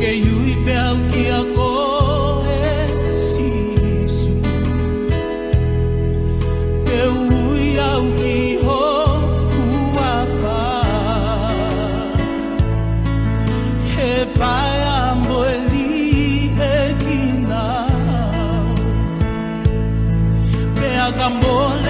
ke yui pe au ki a ko e sisu pe ui au ki ho hua wha he pai a moe li e ki nā pe a ka mole